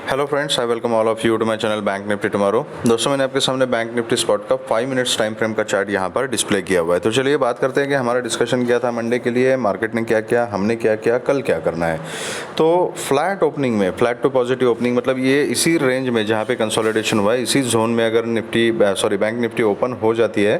Hello friends, I welcome all of you to my channel Bank Nifty tomorrow. दोस्तों, मैंने आपके सामने Bank Nifty spot का 5 minutes time frame का chart यहाँ पर डिस्प्ले किया हुआ है। तो चलिए बात करते हैं कि हमारा डिस्कशन किया था मंडे के लिए, मार्केट ने क्या किया, हमने क्या किया, कल क्या करना है। तो फ्लैट ओपनिंग में, फ्लैट टू पॉजिटिव ओपनिंग मतलब ये इसी रेंज में जहाँ पे कंसोलिडेशन हुआ है, इसी जोन में अगर बैंक निफ्टी ओपन हो जाती है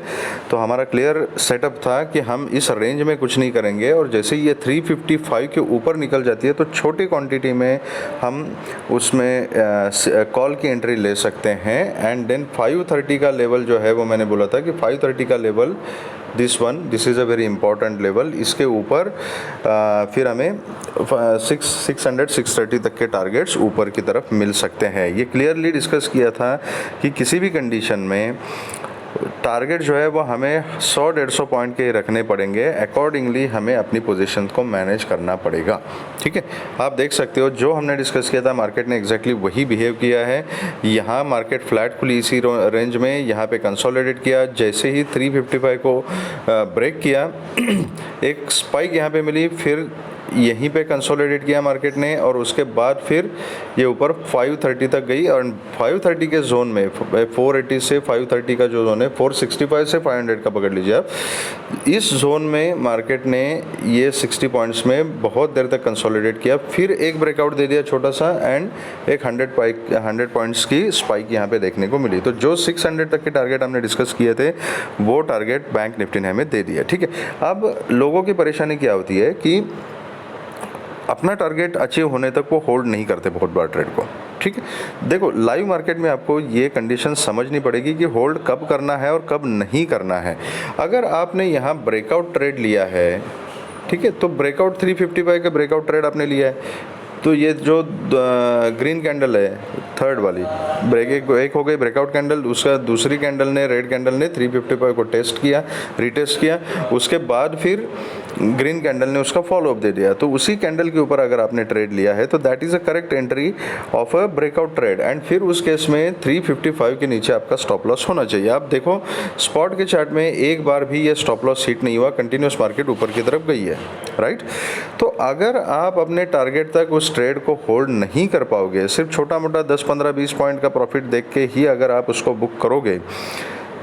तो हमारा क्लियर सेटअप था कि हम इस रेंज में कुछ नहीं करेंगे, और जैसे ही ये 355 के ऊपर निकल जाती है तो छोटी क्वांटिटी में हम उसमें कॉल की एंट्री ले सकते हैं। एंड देन 530 का लेवल जो है वो मैंने बोला था कि 530 का level, this is a very important level. इसके ऊपर फिर हमें 630 तक के टारगेट्स ऊपर की तरफ मिल सकते हैं। ये क्लियरली डिस्कस किया था कि किसी भी कंडीशन में टारगेट जो है वो हमें 100-150 पॉइंट के रखने पड़ेंगे। अकॉर्डिंगली हमें अपनी पोजीशन को मैनेज करना पड़ेगा। ठीक है, आप देख सकते हो जो हमने डिस्कस किया था मार्केट ने एग्जैक्टली वही बिहेव किया है। यहाँ मार्केट फ्लैट खुली इसी रेंज में, यहाँ पे कंसोलिडेट किया। जैसे ही 355 को ब्रेक किया, एक स्पाइक यहाँ पे मिली, फिर यहीं पे कंसोलिडेट किया मार्केट ने, और उसके बाद फिर ये ऊपर 530 तक गई। और 530 के जोन में 480 से 530 का जो जोन है, 465 से 500 का पकड़ लीजिए आप, इस जोन में मार्केट ने ये 60 पॉइंट्स में बहुत देर तक कंसोलिडेट किया, फिर एक ब्रेकआउट दे दिया छोटा सा, एंड एक 100 पॉइंट्स की स्पाइक यहाँ पे देखने को मिली। तो जो 600 तक के टारगेट हमने डिस्कस किए थे वो टारगेट बैंक निफ्टी ने हमें दे दिया। ठीक है, अब लोगों की परेशानी क्या होती है कि अपना टारगेट अचीव होने तक वो होल्ड नहीं करते बहुत बार ट्रेड को। ठीक है, देखो लाइव मार्केट में आपको ये कंडीशन समझनी पड़ेगी कि होल्ड कब करना है और कब नहीं करना है। अगर आपने यहाँ ब्रेकआउट ट्रेड लिया है, ठीक है, तो ब्रेकआउट 355 का ब्रेकआउट ट्रेड आपने लिया है, तो ये जो ग्रीन कैंडल है थर्ड वाली, एक हो गई ब्रेकआउट कैंडल, उसका दूसरी कैंडल ने, रेड कैंडल ने 355 को टेस्ट किया, रीटेस्ट किया, उसके बाद फिर ग्रीन कैंडल ने उसका फॉलो अप दे दिया। तो उसी कैंडल के ऊपर अगर आपने ट्रेड लिया है तो that is a correct entry of a breakout trade. And फिर उस केस में 355 के नीचे आपका स्टॉप लॉस होना चाहिए। आप देखो स्पॉट के चार्ट में एक बार भी ये स्टॉप लॉस हिट नहीं हुआ, कंटिन्यूस मार्केट ऊपर की तरफ गई है, राइट। तो अगर आप अपने टारगेट तक उस ट्रेड को होल्ड नहीं कर पाओगे, सिर्फ छोटा मोटा 10, 15, 20 पॉइंट का प्रॉफिट देख के ही अगर आप उसको बुक करोगे,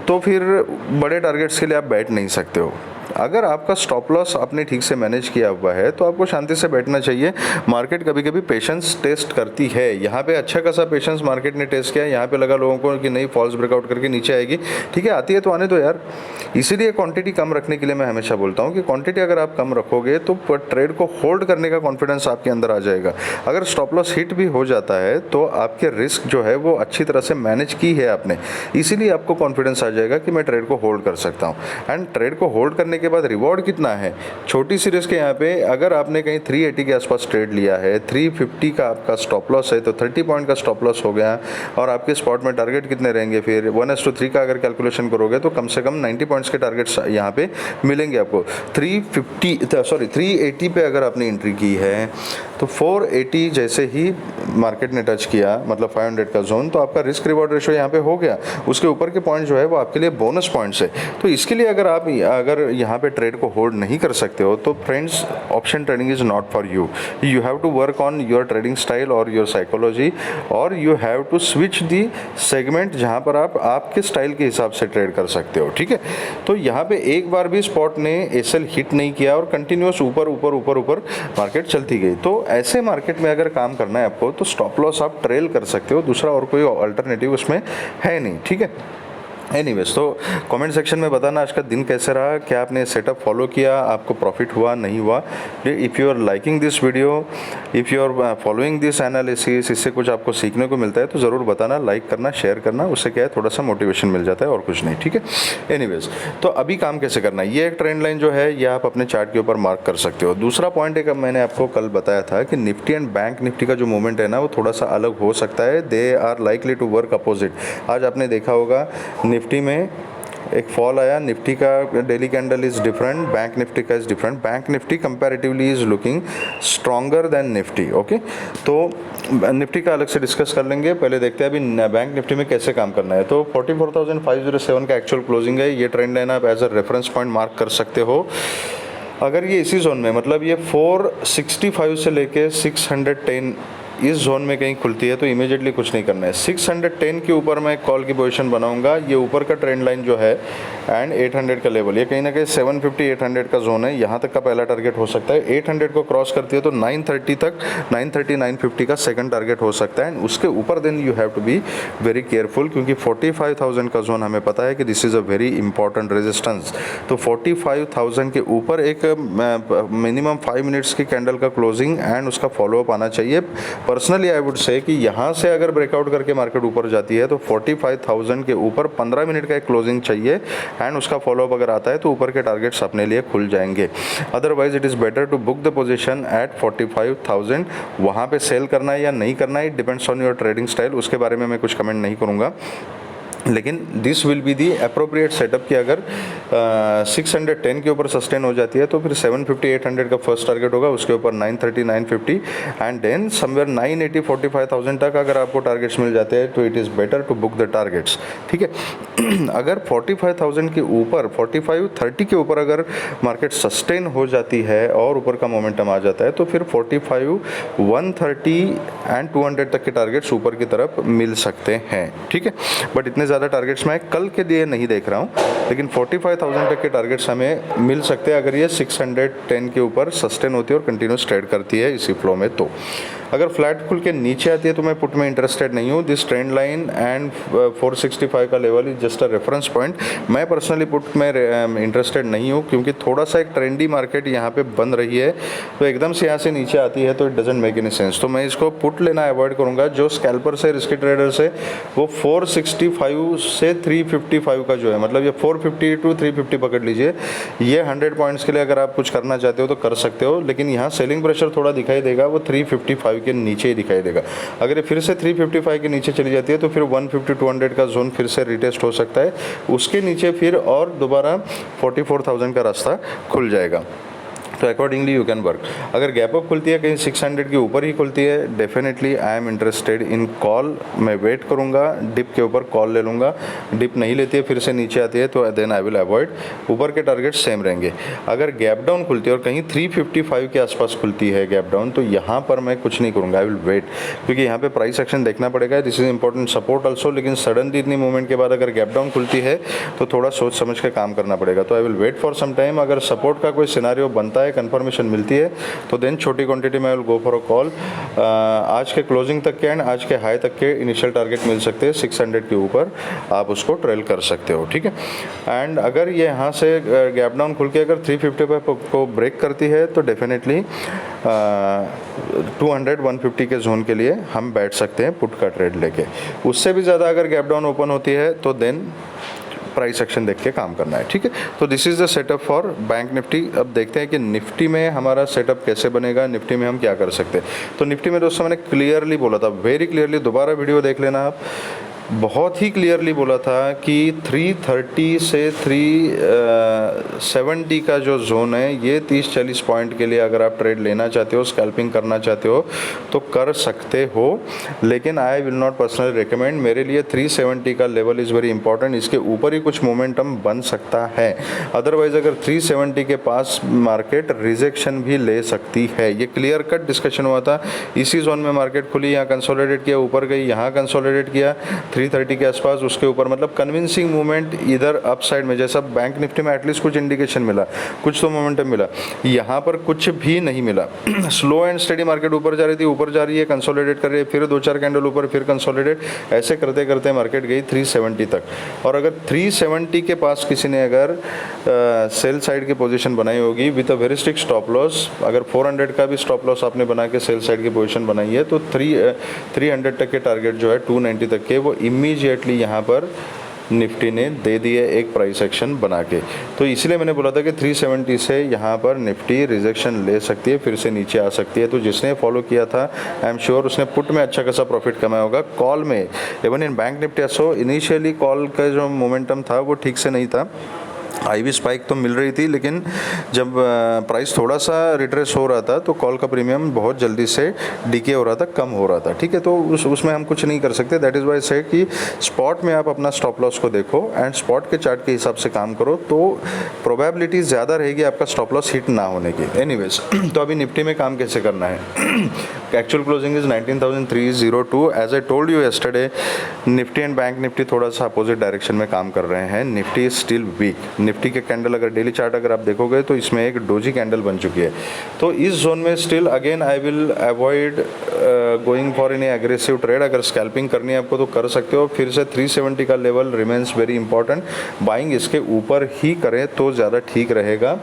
तो फिर बड़े टारगेट्स के लिए आप बैठ नहीं सकते हो। अगर आपका स्टॉप लॉस आपने ठीक से मैनेज किया हुआ है तो आपको शांति से बैठना चाहिए। मार्केट कभी कभी पेशेंस टेस्ट करती है। यहाँ पे अच्छा खासा पेशेंस मार्केट ने टेस्ट किया। यहाँ पे लगा लोगों को कि नहीं, फॉल्स ब्रेकआउट करके नीचे आएगी, ठीक है, आती है तो आने दो यार। इसीलिए क्वांटिटी कम रखने के लिए मैं हमेशा बोलता हूँ कि क्वांटिटी अगर आप कम रखोगे तो ट्रेड को होल्ड करने का कॉन्फिडेंस आपके अंदर आ जाएगा। अगर स्टॉप लॉस हिट भी हो जाता है तो आपके रिस्क जो है वो अच्छी तरह से मैनेज की है आपने, इसीलिए आपको कॉन्फिडेंस आ जाएगा कि मैं ट्रेड को होल्ड कर सकता हूँ। एंड ट्रेड को होल्ड करने के बाद रिवॉर्ड कितना है, छोटी सी रिस्क है यहाँ पे। अगर आपने कहीं 380 के आसपास ट्रेड लिया है, 350 का आपका स्टॉप लॉस है, तो 30 पॉइंट का स्टॉप लॉस हो गया, और आपके स्पॉट में टारगेट कितने रहेंगे, फिर 1:3 का अगर कैलकुलेशन करोगे तो कम से कम 90 पॉइंट्स के टारगेट्स यहाँ पे मिलेंगे आपको। 380 पे अगर आपने एंट्री की है तो 480 जैसे ही मार्केट ने टच किया, मतलब 500 का जोन, तो आपका रिस्क रिवॉर्ड रेशो यहाँ पे हो गया। उसके ऊपर के पॉइंट जो है वो आपके लिए बोनस पॉइंट्स है। तो इसके लिए अगर यहाँ पे ट्रेड को होल्ड नहीं कर सकते हो तो friends, option trading is not for you. You have to work on your trading style और योर साइकोलॉजी, और you have to switch the segment जहाँ पर आप आपके स्टाइल के हिसाब से ट्रेड कर सकते हो। ठीक है, तो यहाँ पे एक बार भी स्पॉट ने एसएल हिट नहीं किया और कंटिन्यूस ऊपर ऊपर ऊपर ऊपर मार्केट चलती गई। तो ऐसे मार्केट में अगर काम करना है आपको तो स्टॉप लॉस आप ट्रेल कर सकते हो, दूसरा और कोई अल्टरनेटिव उसमें है नहीं। ठीक है, एनीवेज, तो कमेंट सेक्शन में बताना आज का दिन कैसे रहा, क्या आपने सेटअप फॉलो किया, आपको प्रॉफिट हुआ नहीं हुआ। If you are liking this video, if you are following this analysis, इससे कुछ आपको सीखने को मिलता है तो ज़रूर बताना, लाइक करना, शेयर करना, उससे क्या है थोड़ा सा मोटिवेशन मिल जाता है और कुछ नहीं। ठीक है, एनीवेज, तो अभी काम कैसे करना है, ये एक ट्रेंड लाइन जो है ये आप अपने चार्ट के ऊपर मार्क कर सकते हो। दूसरा पॉइंट एक मैंने आपको कल बताया था कि निफ्टी एंड बैंक निफ्टी का जो मूवमेंट है ना वो थोड़ा सा अलग हो सकता है। They are likely to work opposite. आज आपने देखा होगा निफ्टी में एक फॉल आया, निफ्टी का daily candle is different, bank Nifty का is different. Bank Nifty comparatively is looking stronger than Nifty. Okay, तो निफ्टी का अलग से डिस्कस कर लेंगे, पहले देखते हैं अभी बैंक निफ्टी में कैसे काम करना है। तो 44,507 का एक्चुअल क्लोजिंग है। ये ट्रेंड लाइन आप as a reference point mark कर सकते हो। अगर ये इसी जोन में, मतलब ये 465 से लेके 610 इस जोन में कहीं खुलती है तो इमीडिएटली कुछ नहीं करना है। 610 के ऊपर मैं कॉल की पोजीशन बनाऊंगा। ये ऊपर का ट्रेंड लाइन जो है एंड 800 का लेवल, ये कहीं ना कहीं 750 800 का जोन है, यहाँ तक का पहला टारगेट हो सकता है। 800 को क्रॉस करती है तो 930 तक, 930 950 का सेकंड टारगेट हो सकता है। एंड उसके ऊपर then you have to be very careful, क्योंकि 45,000 का जोन हमें पता है कि this is a very important resistance. तो 45,000 के ऊपर एक मिनिमम 5 मिनट्स की कैंडल का क्लोजिंग एंड उसका फॉलोअप आना चाहिए। पर्सनली आई वुड से कि यहाँ से अगर ब्रेकआउट करके मार्केट ऊपर जाती है तो 45,000 के ऊपर 15 मिनट का एक क्लोजिंग चाहिए एंड उसका फॉलोअप अगर आता है तो ऊपर के टारगेट्स अपने लिए खुल जाएंगे। Otherwise it is better to book the position at 45,000। वहाँ पे सेल करना है या नहीं करना है, it depends on your trading style, उसके बारे में मैं कुछ कमेंट नहीं करूँगा। लेकिन this will be the appropriate setup कि अगर 610 के ऊपर सस्टेन हो जाती है तो फिर 750 800 का फर्स्ट टारगेट होगा, उसके ऊपर 930 950 एंड देन समवेयर 980 45,000 तक अगर आपको टारगेट्स मिल जाते हैं तो it is better to book the targets. ठीक है। अगर 45,000 के ऊपर 4530 के ऊपर अगर मार्केट सस्टेन हो जाती है और ऊपर का मोमेंटम आ जाता है तो फिर 45 130 एंड 200 तक के टारगेट्स ऊपर की तरफ मिल सकते हैं। ठीक है, बट इतने ज़्यादा टारगेट्स मैं कल के लिए नहीं देख रहा हूँ, लेकिन 45,000 तक के टारगेट्स हमें मिल सकते हैं अगर ये 610 के ऊपर सस्टेन होती है और कंटिन्यूस ट्रेड करती है इसी फ्लो में। तो अगर फ्लैट खुल के नीचे आती है तो मैं पुट में इंटरेस्टेड नहीं हूँ। दिस ट्रेंड लाइन एंड 465 का level is just a reference point. मैं पर्सनली पुट में इंटरेस्टेड नहीं हूँ, क्योंकि थोड़ा सा एक ट्रेंडी मार्केट यहाँ पे बन रही है, तो एकदम से यहाँ से नीचे आती है तो it doesn't make any sense. तो मैं इसको पुट लेना अवॉइड करूँगा। जो स्कैल्पर से रिस्की ट्रेडर से वो 465 से 355 का जो है, मतलब ये 450 टू 350 पकड़ लीजिए। ये 100 पॉइंट्स के लिए अगर आप कुछ करना चाहते हो तो कर सकते हो, लेकिन यहाँ सेलिंग प्रेशर थोड़ा दिखाई देगा, वो 355 के नीचे ही दिखाई देगा। अगर ये फिर से 355 के नीचे चली जाती है तो फिर 150 200 का जोन फिर से रिटेस्ट हो सकता है, उसके नीचे फिर और दोबारा 44,000 का रास्ता खुल जाएगा। तो अकॉर्डिंगली यू कैन वर्क। अगर गैप अप खुलती है कहीं 600 के ऊपर ही खुलती है, definitely I am interested in call. मैं वेट करूंगा, डिप के ऊपर कॉल ले लूँगा। डिप नहीं लेती है फिर से नीचे आती है तो देन आई विल अवॉइड। ऊपर के टारगेट सेम रहेंगे। अगर गैप डाउन खुलती है और कहीं 355 के आसपास खुलती है गैप डाउन, तो यहाँ पर मैं कुछ नहीं करूँगा, आई विल वेट, क्योंकि यहाँ पे प्राइस एक्शन देखना पड़ेगा। This is important support also, लेकिन सडनली इतनी मूवमेंट के बाद अगर गैप डाउन खुलती है तो थोड़ा सोच समझ के काम करना पड़ेगा। तो I will wait for some time. अगर सपोर्ट का कोई सिनारियो बनता है, कंफर्मेशन मिलती है, तो देन छोटी क्वांटिटी में I will go for a call. आज के क्लोजिंग तक के एंड आज के हाई तक के इनिशियल टारगेट मिल सकते हैं 600 के ऊपर, आप उसको ट्रेल कर सकते हो। ठीक है, एंड अगर ये यहाँ से गैप डाउन खुल के अगर 355 को ब्रेक करती है तो डेफिनेटली 200 150 के जोन के लिए हम बैठ सकते हैं पुट का ट्रेड लेके। उससे भी ज़्यादा अगर गैप डाउन ओपन होती है तो देन प्राइस एक्शन देख के काम करना है। ठीक है, तो this is the setup for bank Nifty. अब देखते हैं कि निफ्टी में हमारा सेटअप कैसे बनेगा, निफ्टी में हम क्या कर सकते हैं। तो निफ्टी में दोस्तों मैंने क्लियरली बोला था, वेरी क्लियरली, दोबारा वीडियो देख लेना आप, बहुत ही क्लियरली बोला था कि 330 से 370 का जो जोन है, ये 30-40 पॉइंट के लिए अगर आप ट्रेड लेना चाहते हो, स्कैल्पिंग करना चाहते हो तो कर सकते हो, लेकिन I will not personally recommend. मेरे लिए 370 का लेवल इज़ वेरी इंपॉर्टेंट, इसके ऊपर ही कुछ मोमेंटम बन सकता है। अदरवाइज अगर 370 के पास मार्केट रिजेक्शन भी ले सकती है। ये क्लियर कट डिस्कशन हुआ था। इसी जोन में मार्केट खुली, यहाँ कंसोलिडेट किया, ऊपर गई, यहाँ कंसोलिडेट किया 330 के आसपास, उसके ऊपर मतलब कन्विंसिंग मूवमेंट इधर अप साइड में, जैसा बैंक निफ्टी में एटलीस्ट कुछ इंडिकेशन मिला, कुछ तो मोमेंटम मिला, यहाँ पर कुछ भी नहीं मिला। स्लो एंड स्टेडी मार्केट ऊपर जा रही थी, ऊपर जा रही है, कंसोलिडेट कर रही है, फिर 2-4 कैंडल ऊपर, फिर कंसोलिडेट, ऐसे करते करते मार्केट गई 370 तक। और अगर 370 के पास किसी ने अगर सेल साइड की पोजीशन बनाई होगी with a very strict stop loss, अगर 400 का भी स्टॉप लॉस आपने बना के सेल साइड की पोजीशन बनाई है, तो 300 तक के टारगेट जो है 290 तक के, वो इमीडिएटली यहाँ पर निफ्टी ने दे दिए एक प्राइस एक्शन बना के। तो इसलिए मैंने बोला था कि 370 से यहाँ पर निफ्टी रिजेक्शन ले सकती है, फिर से नीचे आ सकती है। तो जिसने फॉलो किया था आई एम श्योर उसने पुट में अच्छा खासा प्रॉफिट कमाया होगा। कॉल में even in Bank Nifty so initially call का जो मोमेंटम था वो ठीक से नहीं था, आईवी स्पाइक तो मिल रही थी, लेकिन जब प्राइस थोड़ा सा रिट्रेस हो रहा था तो कॉल का प्रीमियम बहुत जल्दी से डीके हो रहा था, कम हो रहा था, ठीक है। तो उसमें हम कुछ नहीं कर सकते। दैट इज़ वाई से कि स्पॉट में आप अपना स्टॉप लॉस को देखो एंड स्पॉट के चार्ट के हिसाब से काम करो, तो प्रोबेबिलिटी ज़्यादा रहेगी आपका स्टॉप लॉस हिट ना होने की। एनीवेज, तो अभी निफ्टी में काम कैसे करना है। Actual closing is 19,302। As I told you yesterday, Nifty and Bank Nifty थोड़ा सा अपोजिट डायरेक्शन में काम कर रहे हैं। Nifty is still weak. Nifty के कैंडल अगर डेली चार्ट अगर आप देखोगे तो इसमें एक डोजी कैंडल बन चुकी है। तो इस जोन में still again I will avoid going for any aggressive trade. अगर स्कैल्पिंग करनी है आपको तो कर सकते हो। फिर से 370 का level remains very important. Buying इसके ऊपर ही करें तो ज़्यादा ठीक रहेगा।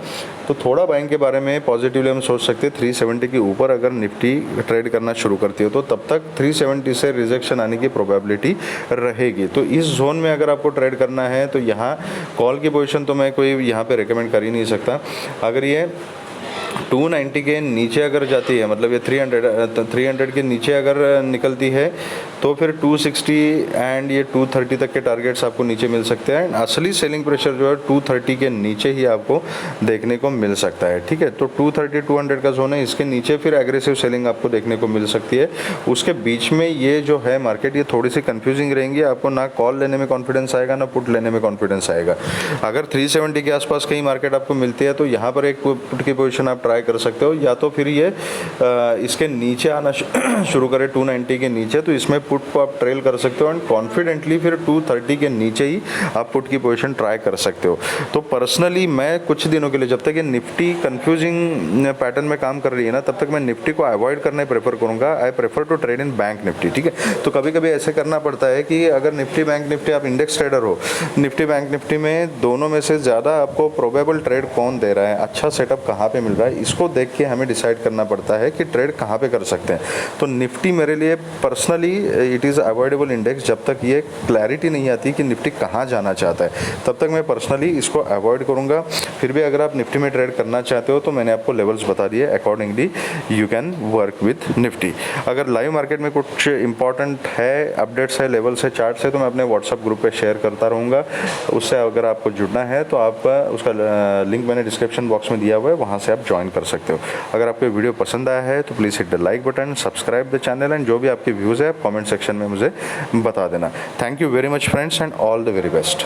तो थोड़ा बाइंग के बारे में पॉजिटिवली हम सोच सकते हैं। 370 के ऊपर अगर निफ्टी ट्रेड करना शुरू करती हो तो तब तक 370 से रिजेक्शन आने की प्रोबेबिलिटी रहेगी। तो इस जोन में अगर आपको ट्रेड करना है तो यहाँ कॉल की पोजीशन तो मैं कोई यहाँ पे रेकमेंड कर ही नहीं सकता। अगर ये 290 के नीचे अगर जाती है, मतलब ये 300 के नीचे अगर निकलती है तो फिर 260 एंड ये 230 तक के टारगेट्स आपको नीचे मिल सकते हैं। असली सेलिंग प्रेशर जो है 230 के नीचे ही आपको देखने को मिल सकता है, ठीक है। तो 230-200 का जोन है, इसके नीचे फिर एग्रेसिव सेलिंग आपको देखने को मिल सकती है। उसके बीच में ये जो है मार्केट, ये थोड़ी सी कंफ्यूजिंग रहेंगी। आपको ना कॉल लेने में कॉन्फिडेंस आएगा, ना पुट लेने में कॉन्फिडेंस आएगा। अगर 370 के आसपास कहीं मार्केट आपको मिलती है तो यहाँ पर एक पुट की पोजीशन आप ट्राई कर सकते हो, या तो फिर ये इसके नीचे आना शुरू करे 290 के नीचे, तो इसमें पुट को आप ट्रेल कर सकते हो एंड कॉन्फिडेंटली फिर 230 के नीचे ही आप पुट की पोजीशन ट्राई कर सकते हो। तो पर्सनली मैं कुछ दिनों के लिए, जब तक ये निफ्टी कंफ्यूजिंग पैटर्न में काम कर रही है ना, तब तक मैं निफ्टी को अवॉइड करना प्रेफर करूंगा। I prefer to trade in Bank Nifty, ठीक है। तो कभी कभी ऐसे करना पड़ता है कि अगर निफ्टी बैंक निफ्टी, आप इंडेक्स ट्रेडर हो, निफ्टी बैंक निफ्टी में दोनों में से ज़्यादा आपको प्रोबेबल ट्रेड कौन दे रहा है, अच्छा सेटअप कहाँ पे मिल रहा है, इसको देख के हमें डिसाइड करना पड़ता है कि ट्रेड कहाँ पे कर सकते हैं। तो निफ्टी मेरे लिए personally it is avoidable index. जब तक ये क्लैरिटी नहीं आती कि निफ्टी कहाँ जाना चाहता है, तब तक मैं पर्सनली इसको अवॉइड करूँगा। फिर भी अगर आप निफ्टी में ट्रेड करना चाहते हो तो मैंने आपको लेवल्स बता दिए, accordingly you can work with Nifty. अगर लाइव मार्केट में कुछ इंपॉर्टेंट है, अपडेट्स है, लेवल्स है, चार्ट्स है, तो मैं अपने व्हाट्सअप ग्रुप पे शेयर करता रहूँगा। उससे अगर आपको जुड़ना है तो आप उसका लिंक मैंने डिस्क्रिप्शन बॉक्स में दिया हुआ है, वहाँ से आप ज्वाइन कर सकते हो। अगर आपको वीडियो पसंद आया है तो please hit the like button, subscribe the channel and जो भी आपके व्यूज़ है आप कमेंट सेक्शन में मुझे बता देना। Thank you very much friends and all the very best.